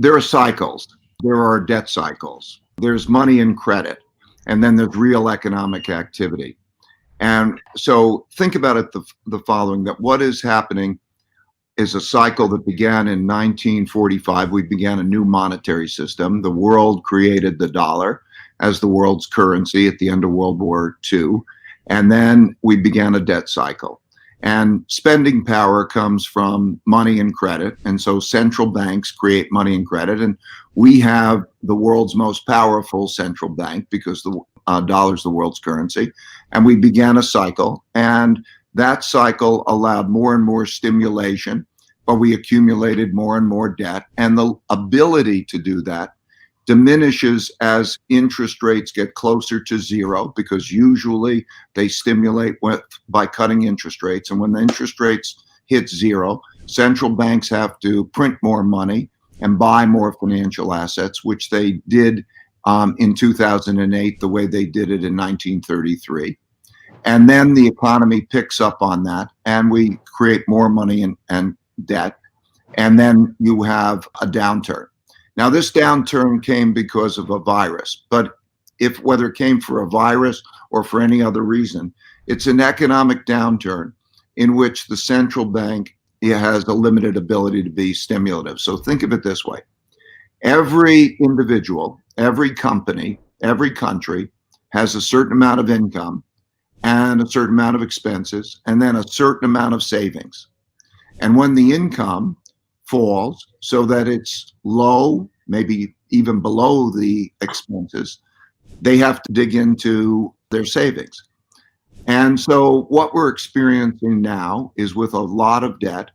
there are cycles. There are debt cycles. There's money and credit, and then there's real economic activity. And so think about it the following, that what is happening is a cycle that began in 1945. We began a new monetary system. The world created the dollar as the world's currency at the end of World War II. And then we began a debt cycle. And spending power comes from money and credit. And so central banks create money and credit. And we have the world's most powerful central bank because the dollar is the world's currency. And we began a cycle. And that cycle allowed more and more stimulation, but we accumulated more and more debt. And the ability to do that diminishes as interest rates get closer to zero, because usually they stimulate by cutting interest rates. And when the interest rates hit zero, central banks have to print more money and buy more financial assets, which they did in 2008, the way they did it in 1933. And then the economy picks up on that, and we create more money and debt. And then you have a downturn. Now, this downturn came because of a virus, but whether it came for a virus or for any other reason, it's an economic downturn in which the central bank has a limited ability to be stimulative. So think of it this way. Every individual, every company, every country has a certain amount of income and a certain amount of expenses, and then a certain amount of savings. And when the income falls so that it's low, maybe even below the expenses, they have to dig into their savings. And so what we're experiencing now is, with a lot of debt,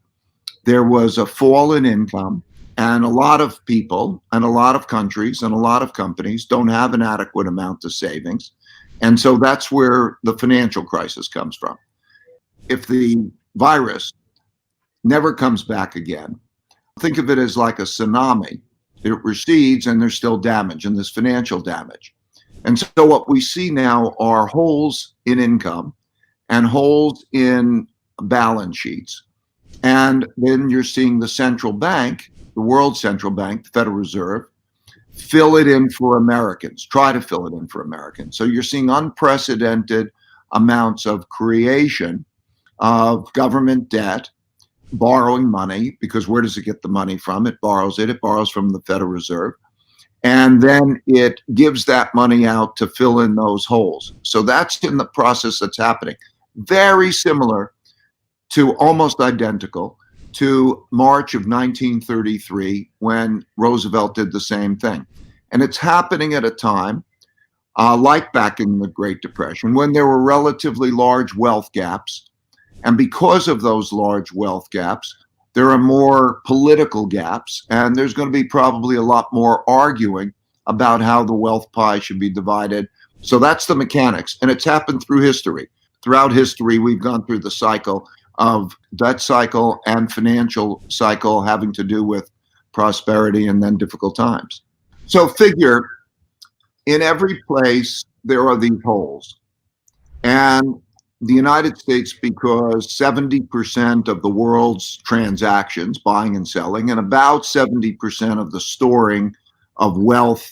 there was a fall in income, and a lot of people and a lot of countries and a lot of companies don't have an adequate amount of savings. And so that's where the financial crisis comes from. If the virus never comes back again, think of it as like a tsunami. It recedes and there's still damage, and there's financial damage. And so what we see now are holes in income and holes in balance sheets. And then you're seeing the central bank, the world central bank, the Federal Reserve, fill it in for Americans, try to fill it in for Americans. So you're seeing unprecedented amounts of creation of government debt, borrowing money, because where does it get the money from? It borrows from the Federal Reserve. And then it gives that money out to fill in those holes. So that's in the process that's happening. Very similar to, almost identical to, March of 1933, when Roosevelt did the same thing. And it's happening at a time, like back in the Great Depression, when there were relatively large wealth gaps. And because of those large wealth gaps, there are more political gaps, and there's going to be probably a lot more arguing about how the wealth pie should be divided. So that's the mechanics, and it's happened through history. Throughout history, we've gone through the cycle of debt cycle and financial cycle having to do with prosperity and then difficult times. So figure, in every place there are these holes. And the United States, because 70% of the world's transactions, buying and selling, and about 70% of the storing of wealth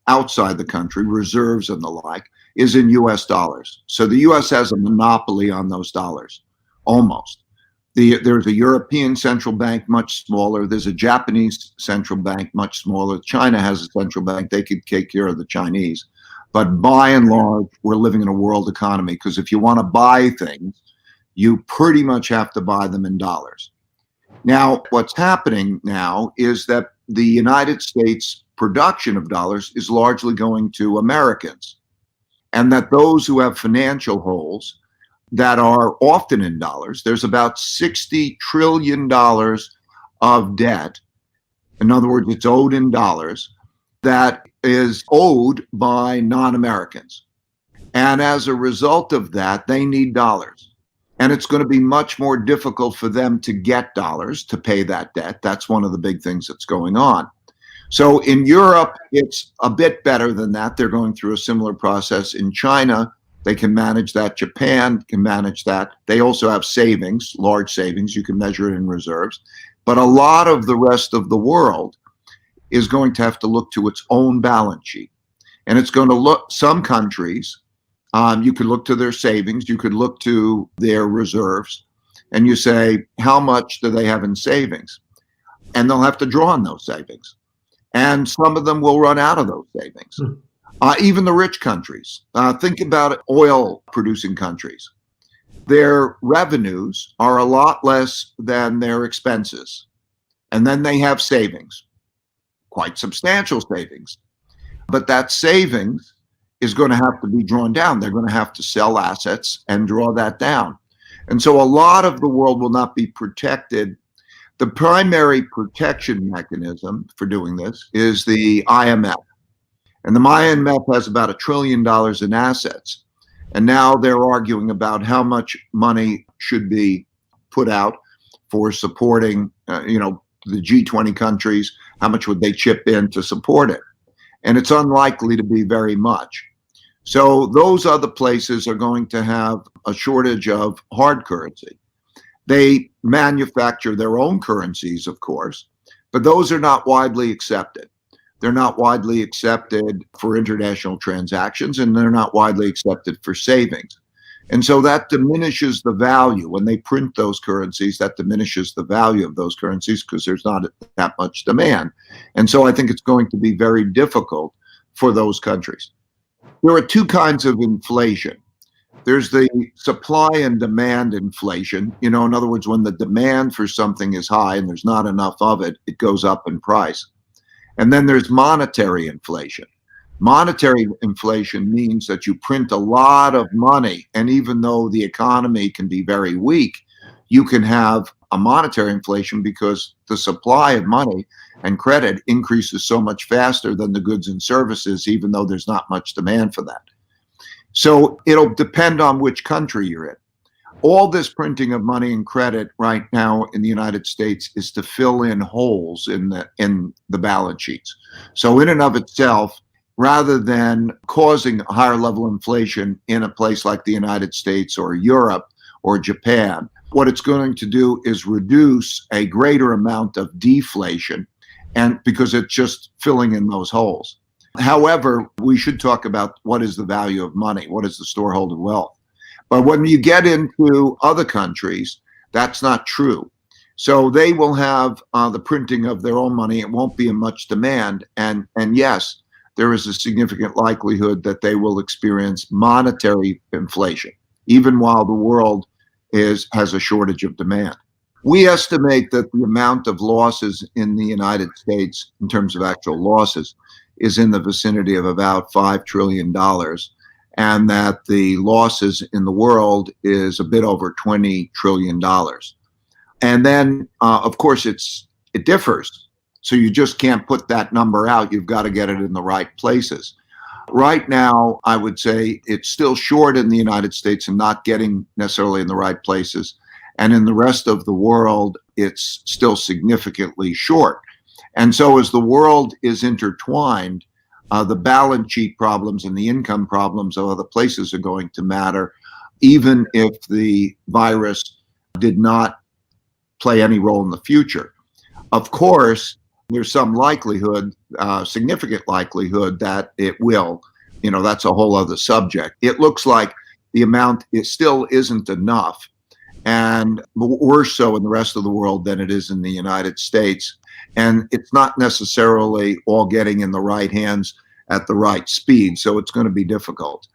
outside the country, reserves and the like, is in US dollars. So the US has a monopoly on those dollars, almost. There's a European central bank, much smaller. There's a Japanese central bank, much smaller. China has a central bank. They could take care of the Chinese. But by and large, we're living in a world economy, because if you want to buy things, you pretty much have to buy them in dollars. Now, what's happening now is that the United States production of dollars is largely going to Americans, and that those who have financial holes that are often in dollars, there's about $60 trillion of debt. In other words, it's owed in dollars, that is owed by non-Americans. And as a result of that, they need dollars. And it's going to be much more difficult for them to get dollars to pay that debt. That's one of the big things that's going on. So in Europe, it's a bit better than that. They're going through a similar process. In China, they can manage that. Japan can manage that. They also have savings, large savings. You can measure it in reserves. But a lot of the rest of the world is going to have to look to its own balance sheet. And it's going to look, some countries, you could look to their savings, you could look to their reserves, and you say, how much do they have in savings? And they'll have to draw on those savings. And some of them will run out of those savings. Even the rich countries. Think about oil producing countries. Their revenues are a lot less than their expenses. And then they have savings, quite substantial savings. But that savings is going to have to be drawn down. They're going to have to sell assets and draw that down. And so a lot of the world will not be protected. The primary protection mechanism for doing this is the IMF. And the IMF has about $1 trillion in assets. And now they're arguing about how much money should be put out for supporting, the G20 countries. How much would they chip in to support it? And it's unlikely to be very much. So those other places are going to have a shortage of hard currency. They manufacture their own currencies, of course, but those are not widely accepted. They're not widely accepted for international transactions, and they're not widely accepted for savings. And so that diminishes the value. When they print those currencies, that diminishes the value of those currencies because there's not that much demand. And so I think it's going to be very difficult for those countries. There are two kinds of inflation. There's the supply and demand inflation. In other words, when the demand for something is high and there's not enough of it, it goes up in price. And then there's monetary inflation. Monetary inflation means that you print a lot of money, and even though the economy can be very weak, you can have a monetary inflation because the supply of money and credit increases so much faster than the goods and services, even though there's not much demand for that. So it'll depend on which country you're in. All this printing of money and credit right now in the United States is to fill in holes in the balance sheets. So in and of itself, rather than causing a higher level of inflation in a place like the United States or Europe or Japan, what it's going to do is reduce a greater amount of deflation, and because it's just filling in those holes. However, we should talk about what is the value of money, what is the storehold of wealth. But when you get into other countries, that's not true. So they will have the printing of their own money. It won't be in much demand. And yes, there is a significant likelihood that they will experience monetary inflation, even while the world has a shortage of demand. We estimate that the amount of losses in the United States, in terms of actual losses, is in the vicinity of about $5 trillion, and that the losses in the world is a bit over $20 trillion. And then, of course, it differs. So you just can't put that number out. You've got to get it in the right places. Right now, I would say it's still short in the United States and not getting necessarily in the right places. And in the rest of the world, it's still significantly short. And so as the world is intertwined, the balance sheet problems and the income problems of other places are going to matter, even if the virus did not play any role in the future. Of course, there's some likelihood, significant likelihood that it will. That's a whole other subject. It looks like the amount still isn't enough, and worse so in the rest of the world than it is in the United States. And it's not necessarily all getting in the right hands at the right speed, so it's going to be difficult.